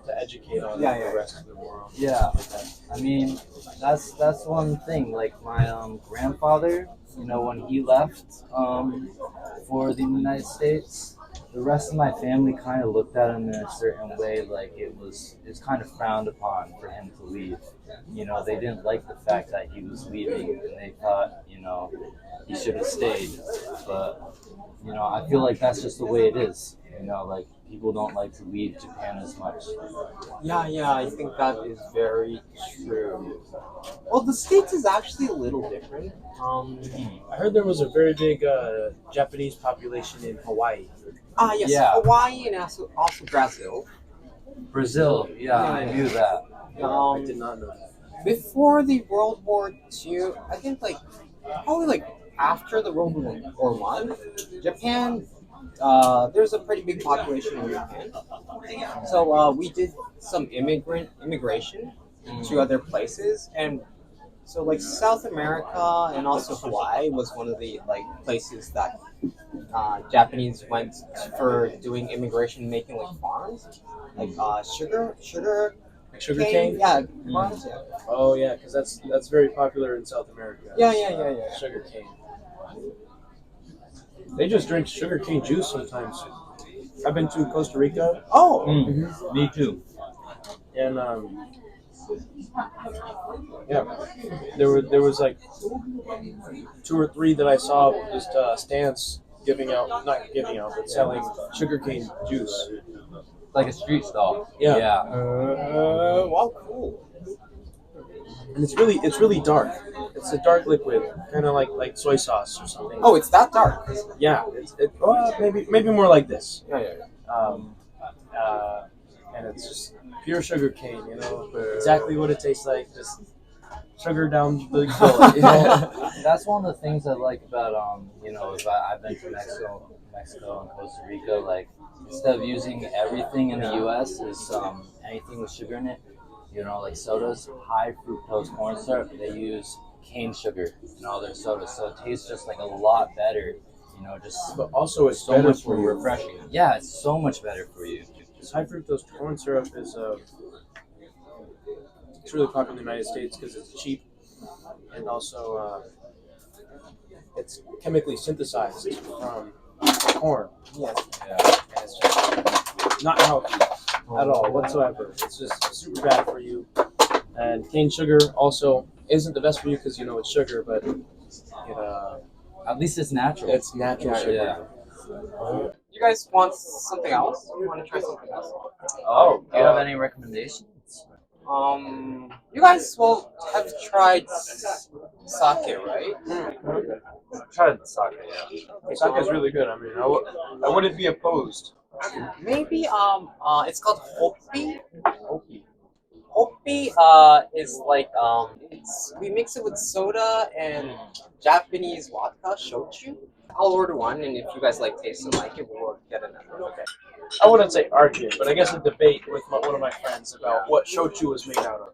To educate on the rest of the world. Yeah. I mean, that's one thing. Like my grandfather, when he left for the United States, the rest of my family kind of looked at him in a certain way, like it's kind of frowned upon for him to leave. They didn't like the fact that he was leaving, and they thought, he should have stayed. But I feel like that's just the way it is. Like people don't like to leave Japan as much. Yeah, I think that is very true. Well, the States is actually a little different. I heard there was a very big Japanese population in Hawaii. Yes, Yeah. Hawaii and also Brazil. Brazil, yeah, I knew that. I did not know that. Before the World War II, I think probably after the World War One, Japan, there's a pretty big population in Japan. So we did some immigration to other places, and so South America and also Hawaii was one of the places that Japanese went for doing immigration, making farms, sugar Sugar cane? Yeah, farms. Yeah. Oh yeah, because that's very popular in South America. Yeah. Sugar cane. They just drink sugar cane juice sometimes. I've been to Costa Rica. Oh. Me too. And yeah, there was 2 or 3 that I saw just stands but selling sugarcane juice. Like a street stall. Yeah. Wow, cool. And it's really dark. It's a dark liquid, kind of like soy sauce or something. Oh, it's that dark. Yeah, maybe more like this. Yeah. And it's just pure sugar cane, exactly what it tastes like, just sugar down the gullet. That's one of the things I like about I've been to Mexico and Costa Rica. Instead of using everything in the U.S. is anything with sugar in it, like sodas, high fructose corn syrup, they use cane sugar in all their sodas, so it tastes just a lot better. But also it's so better much for more you. refreshing. Yeah, it's so much better for you. This high fructose corn syrup is it's really popular in the United States because it's cheap, and also it's chemically synthesized from corn. Yes. Yeah, and it's just not healthy at all whatsoever. It's just super bad for you. And cane sugar also isn't the best for you because it's sugar, but At least it's natural. it's natural sugar. Yeah. You guys want something else? You want to try something else? Oh, do you have any recommendations? You guys have tried sake, right? I've tried sake, yeah. Sake is really good. I mean, I wouldn't be opposed. Maybe it's called hopi. Hopi is we mix it with soda and Japanese vodka, shochu. I'll order one, and if you guys taste and like it, we'll get another. Okay. I wouldn't say argue, but I guess a debate with one of my friends about what shochu was made out of.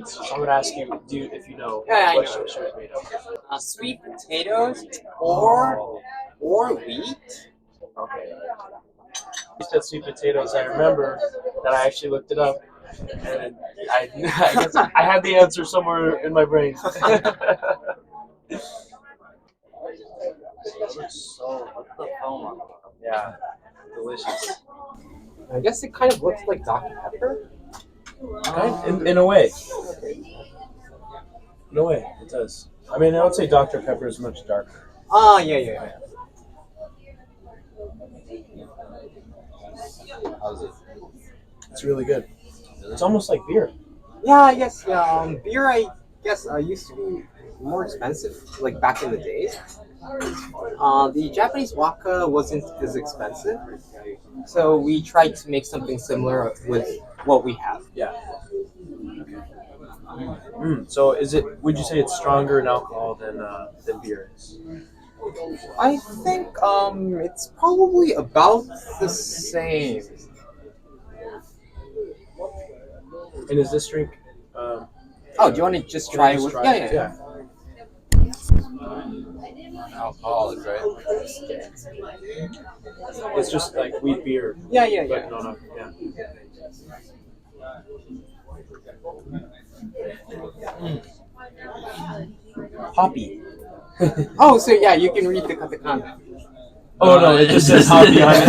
So I'm gonna ask you, if you know Yeah, I what know. shochu is made of. Sweet potatoes or wheat. Okay. You said sweet potatoes. I remember that I actually looked it up, and I guess I had the answer somewhere in my brain. Yeah, delicious. I guess it kind of looks like Dr. Pepper. In a way. In a way, it does. I mean, I would say Dr. Pepper is much darker. Yeah. How's it? It's really good. It's almost like beer. Yeah, I guess. Beer, I guess, used to be more expensive, back in the days. The Japanese vodka wasn't as expensive, so we tried to make something similar with what we have. Yeah. So would you say it's stronger in alcohol than beer is? I think it's probably about the same. And is this drink? Do you want to just try it with? Yeah. Alcoholic, right? It's just like wheat beer. Yeah. But no. Hoppy. Oh, so yeah, you can read the katakana. Oh no, it just says hoppy on it.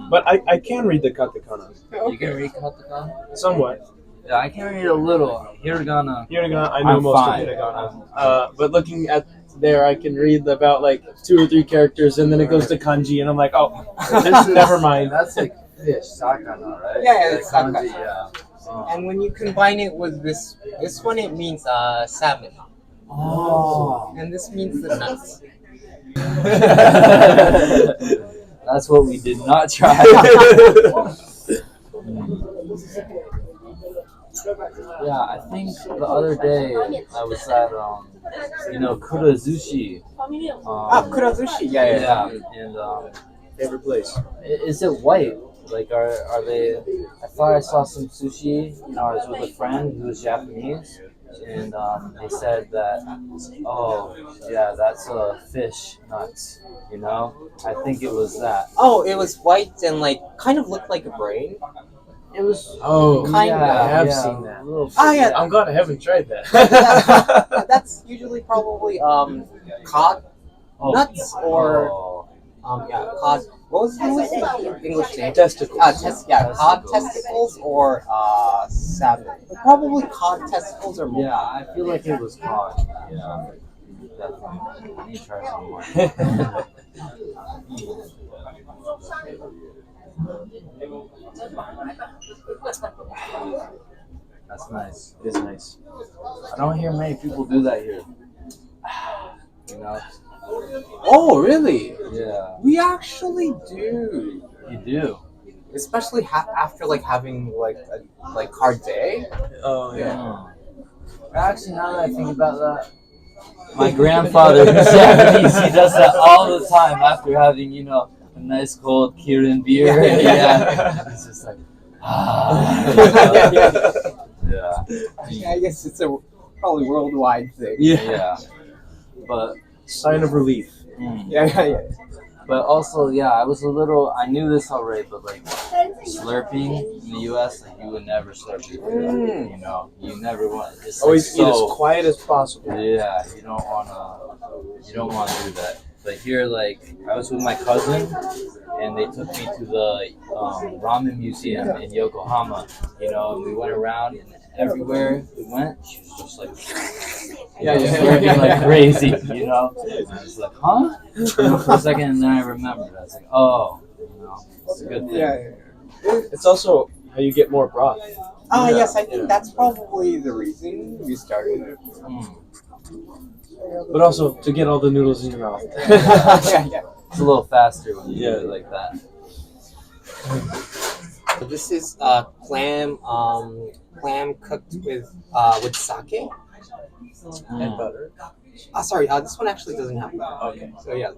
But I can read the katakana. You can read katakana? Somewhat. Yeah, I can read a little. Hiragana. Hiragana, I know I'm most fine. of hiragana. But looking at there, I can read about like 2 or 3 characters, and then it goes to kanji, and I'm like, oh, never mind. That's like fish, sakana, right? Yeah, it's Like kanji, sakana. yeah. And when you combine it with this one, it means salmon. Oh. And this means the nuts. That's what we did not try. Yeah, I think the other day I was at Kurazushi. Kurazushi. Yeah. And Favorite place. is it white? Like, are they? I thought I saw some sushi. I was with a friend who was Japanese, and they said that, oh yeah, that's a fish nuts. I think it was that. Oh, it was white and like kind of looked like a brain. It was. Oh, Kinda, I have seen that. Yeah. I'm glad I haven't tried that. That's usually probably cod nuts or cod. What was the English name? Testicles. Cod testicles or salmon. Probably cod testicles or more. Yeah, I feel like it was cod. Yeah, definitely. I need to try some more. That's nice. It is nice. I don't hear many people do that here. Oh, really? Yeah. We actually do. You do. Especially after like having like a hard day. Oh Actually, now that I think about that, my grandfather, who's Japanese, he does that all the time after having, a nice cold Kirin beer. Yeah. He's just like, Yeah. I guess it's a probably worldwide thing. Yeah. But Sign of relief. Yeah. But also, I knew this already, but like slurping in the US, like you would never slurp your food. You never want. It's Always like eat as quiet as possible. Yeah, you don't want to do that. But here, like, I was with my cousin, and they took me to the ramen museum in Yokohama, and we went around, and everywhere we went, she was just like, slurping like crazy, And I was like, huh? For a second, and then I remembered. I was like, oh, it's a good thing. Yeah. It's also how you get more broth. Yes, I think that's probably the reason we started it. But also to get all the noodles in your mouth. Yeah. It's a little faster when you do it like that. So this is clam cooked with sake And butter. Sorry, this one actually doesn't have butter. Okay. So yeah.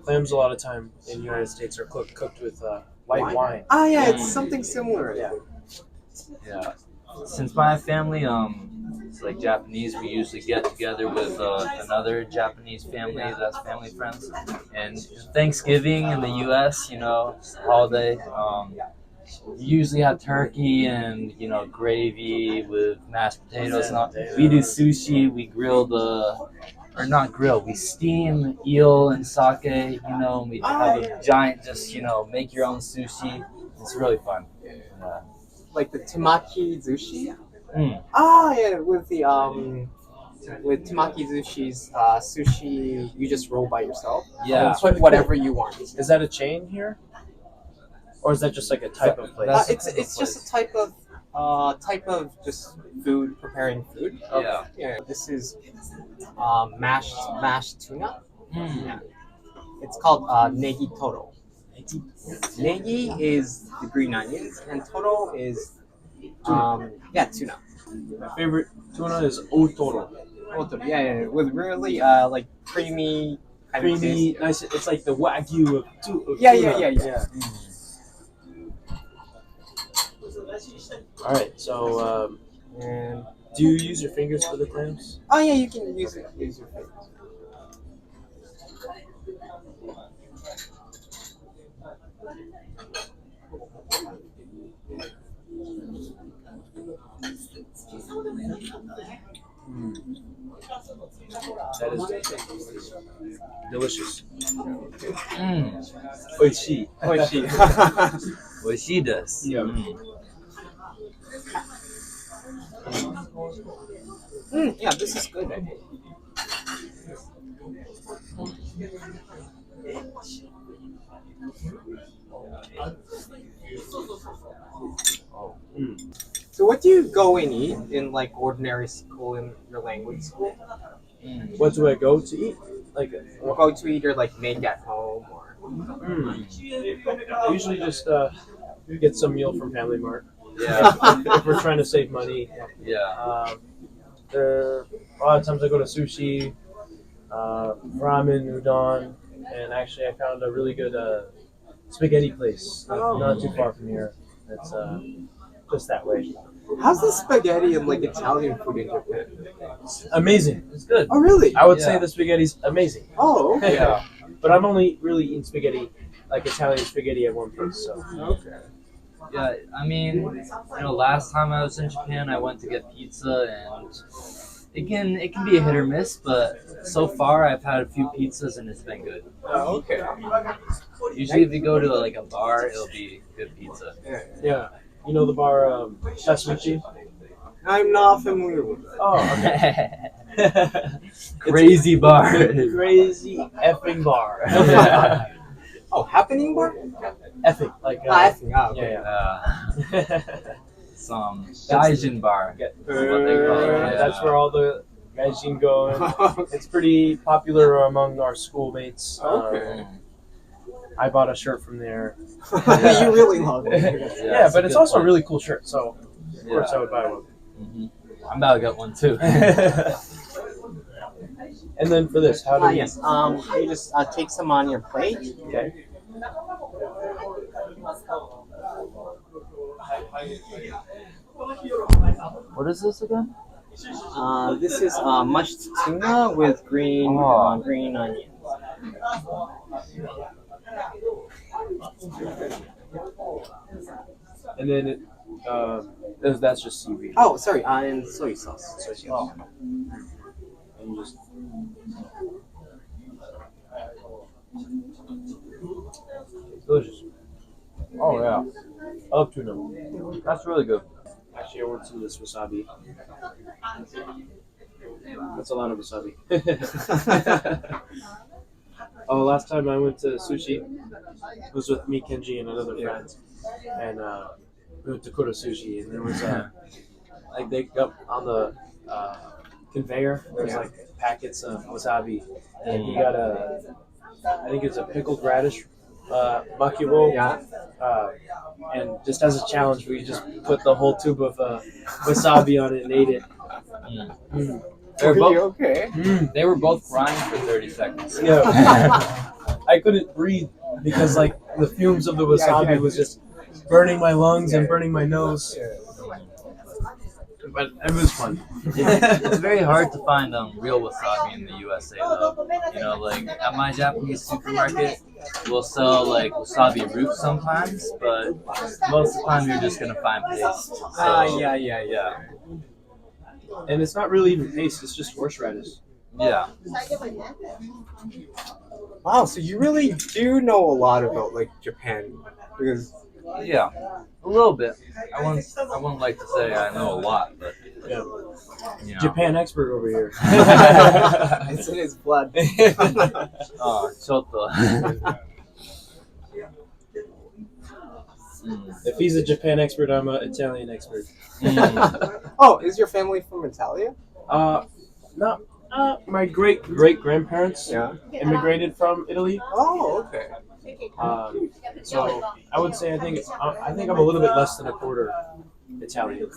Clams a lot of time in the United States are cooked with white wine. Yeah, it's something similar. Yeah. Since my family it's like Japanese, we usually get together with another Japanese family that's family friends. And Thanksgiving in the U.S., it's a holiday. You usually have turkey and gravy with mashed potatoes. And all. We do sushi. We grill we steam eel and sake. And we have a giant, make your own sushi. It's really fun. Yeah. Like the temaki zushi. Mm. With temaki zushi's sushi, you just roll by yourself. Yeah. And put whatever you want. Is that a chain here? Or is that just like a type of place? It's just a type of just food, preparing food. Yeah. Yeah. This is mashed tuna. Mm. Yeah. It's called negi toro. Negi is the green onions, and toro is tuna. My favorite tuna is otoro. Yeah, with really like creamy kind of taste. Nice. It's like the wagyu of tuna. Yeah. All right. So, And do you use your fingers for the clams? yeah, you can use your fingers. That is delicious. 美味しい。美味しい。美味しいです。 Yeah. Yeah, this is good. I think. So what do you go and eat in like ordinary school in your language school? What do I go to eat? Like, Or go to eat or like make at home or? I usually just get some meal from Family Mart. Yeah. If we're trying to save money. Yeah. A lot of times I go to sushi, ramen, udon, and actually I found a really good spaghetti place not too far from here. It's just that way. How's the spaghetti and like Italian food in Japan? Amazing. It's good. Oh really? I would say Yeah. the spaghetti's amazing. Oh okay. Yeah. But I'm only really eating spaghetti, like Italian spaghetti at one place. So Okay. Yeah, I mean, last time I was in Japan, I went to get pizza, and it can be a hit or miss, but so far I've had a few pizzas and it's been good. Oh, okay. Usually, if you go to like a bar, it'll be good pizza. yeah, you know the bar Tatsuichi? I'm not familiar with that. Oh, okay. Crazy bar. Crazy effing bar. Yeah. Oh, happening bar? Effing, like Effing. Ah, okay. yeah. Some Gaijin bar. Is what they call it. Yeah. That's where all the gaijin go. It's pretty popular among our schoolmates. Okay. I bought a shirt from there. You really love it. Yeah, but it's a good also a place. really cool shirt, so of course I would buy one. Mhm. I'm about to get one too. And then for this, how do we? Yes. You just take some on your plate. Okay. What is this again? This is mashed tuna with green green onions. And then that's just seaweed. Oh, sorry, and soy sauce. And you just delicious. Oh yeah, I love tuna. that's really good. Actually, I want some of this wasabi. That's a lot of wasabi. Oh, last time I went to sushi, it was with me, Kenji, and another friend, and we went to Kura Sushi, and there was like they got on the conveyor. There's like packets of wasabi, and you got I think it's a pickled radish makiwo. Yeah. And just as a challenge, we just put the whole tube of wasabi on it and ate it. They were both, Okay. they were both crying for 30 seconds. Yeah. I couldn't breathe because like the fumes of the wasabi was just burning my lungs and burning my nose. But it was fun. It's very hard to find real wasabi in the USA though. Like at my Japanese supermarket, we'll sell like wasabi roots sometimes, but most of the time you're just gonna find paste. So, yeah. And it's not really even paste, it's just horseradish. Yeah. Wow, so you really do know a lot about like Japan, because Yeah. A little bit. I wouldn't like to say I know a lot, but Yeah. Japan. Japan expert over here. it's in his blood. Chotto. If he's a Japan expert, I'm an Italian expert. Oh, is your family from Italia? No. My great grandparents Yeah. immigrated from Italy. Oh, okay. So I would say I think I'm a little bit less than a quarter Italian.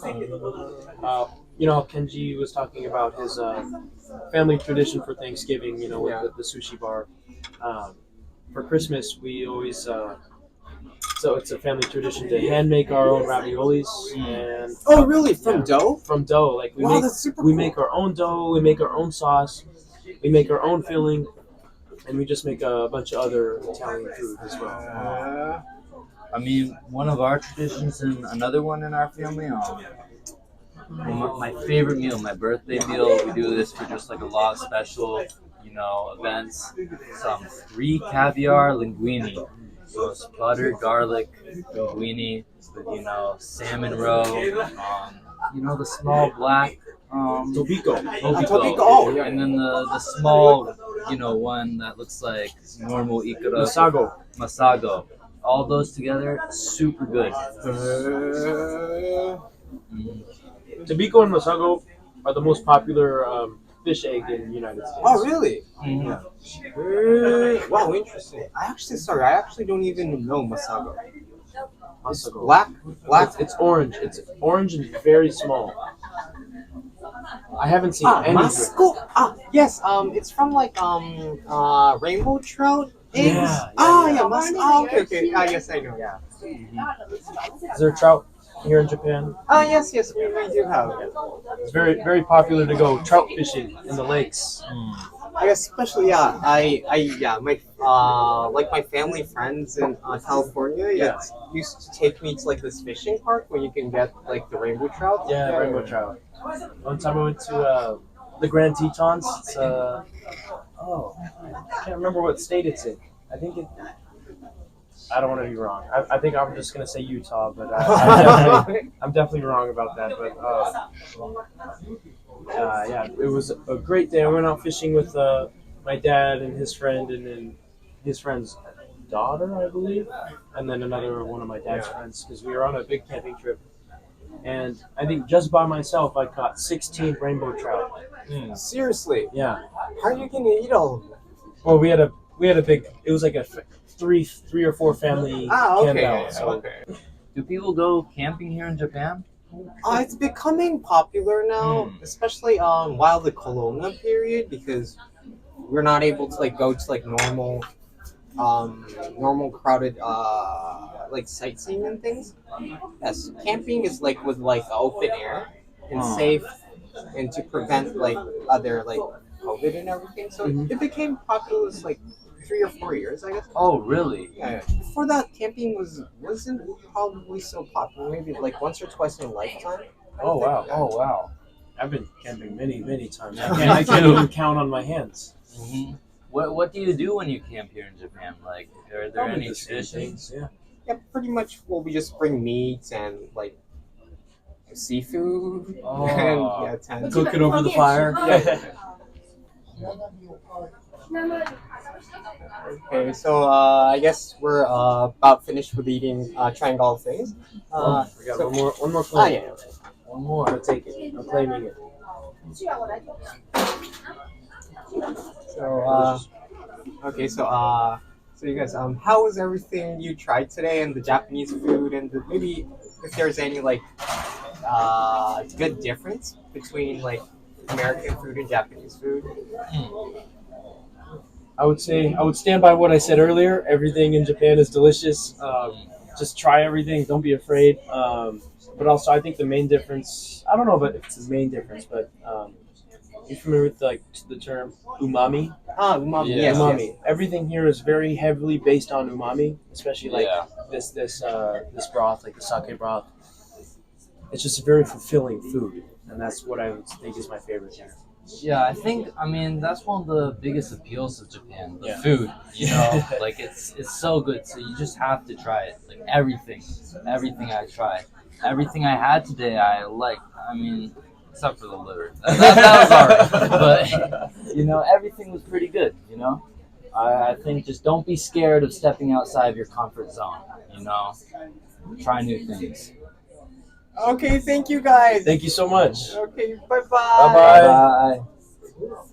Kenji was talking about his family tradition for Thanksgiving. With the sushi bar. For Christmas, we always so it's a family tradition to hand make our own raviolis and Oh, really? From dough? from dough. Like Wow, that's super we cool. make our own dough, we make our own sauce, we make our own filling, and we just make a bunch of other Italian food as well. I mean, one of our traditions and another one in our family, My favorite meal, my birthday meal. We do this for just like a lot of special, events. Some 3 caviar linguine. So it's butter, garlic, linguine with, salmon roe. The small black Tobiko. Tobiko, oh, yeah. And then the small, one that looks like normal ikura. Masago. All those together, super good. Tobiko and Masago are the most popular fish egg in the United States. Oh, really? Yeah. Wow, interesting. I actually don't even know Masago. It's Masago. Black. It's orange. It's orange and very small. I haven't seen any. Masago. Yes. It's from like rainbow trout eggs. Yeah, Masago. Okay. Yes, I know. Yeah. Is there trout here in Japan? Yes, we do have. It's very, very popular to go trout fishing in the lakes. I guess especially my family friends in California used to take me to like this fishing park where you can get like the rainbow trout. Yeah, rainbow trout. One time I went to the Grand Tetons. It's I can't remember what state it's in. I don't want to be wrong. I think I'm just gonna say Utah, but I'm definitely wrong about that. But it was a great day. I went out fishing with my dad and his friend, and then his friend's daughter, I believe, and then another one of my dad's friends, because we were on a big camping trip. And I think just by myself, I caught 16 rainbow trout. Seriously? Yeah. How are you gonna eat all of them? Well, we had a big. It was like a three or four family camp out. So. Do people go camping here in Japan? It's becoming popular now, especially while the Corona period, because we're not able to like go to like normal crowded like sightseeing and things. Yes, camping is like with like open air and safe, and to prevent like other like COVID and everything. So it became popular like 3 or 4 years, I guess. Oh, really? Yeah. Before that, camping wasn't probably so popular. Maybe like once or twice in a lifetime. Oh wow! Oh, wow. I've been camping many times. I can't even count on my hands. Mm-hmm. What do you do when you camp here in Japan? Like, are there any traditions? Yeah, pretty much. Well, we just bring meat and like seafood and tents. Cook it over the fire. Okay, so I guess we're about finished with eating, trying all things. We got one more claim. Yeah. One more. I'm gonna take it. I'm claiming it. So so you guys, how was everything you tried today, and the Japanese food, and maybe if there's any like good difference between like American food and Japanese food? I would stand by what I said earlier. Everything in Japan is delicious. Just try everything. Don't be afraid. But also, I think the main difference. I don't know if it's the main difference, but you familiar with like the term umami? Umami. Yeah. Yes, Umami. yes. Everything here is very heavily based on umami, especially like this broth, like the sake broth. It's just a very fulfilling food, and that's what I would think is my favorite here. Yeah, I mean, that's one of the biggest appeals of Japan, the food, like it's so good, so you just have to try it, like everything I tried. Everything I had today, I liked, I mean, except for the liver, that was alright, but, everything was pretty good, I think just don't be scared of stepping outside of your comfort zone, try new things. Okay, thank you guys. Thank you so much. Okay, bye-bye. Bye-bye. Bye.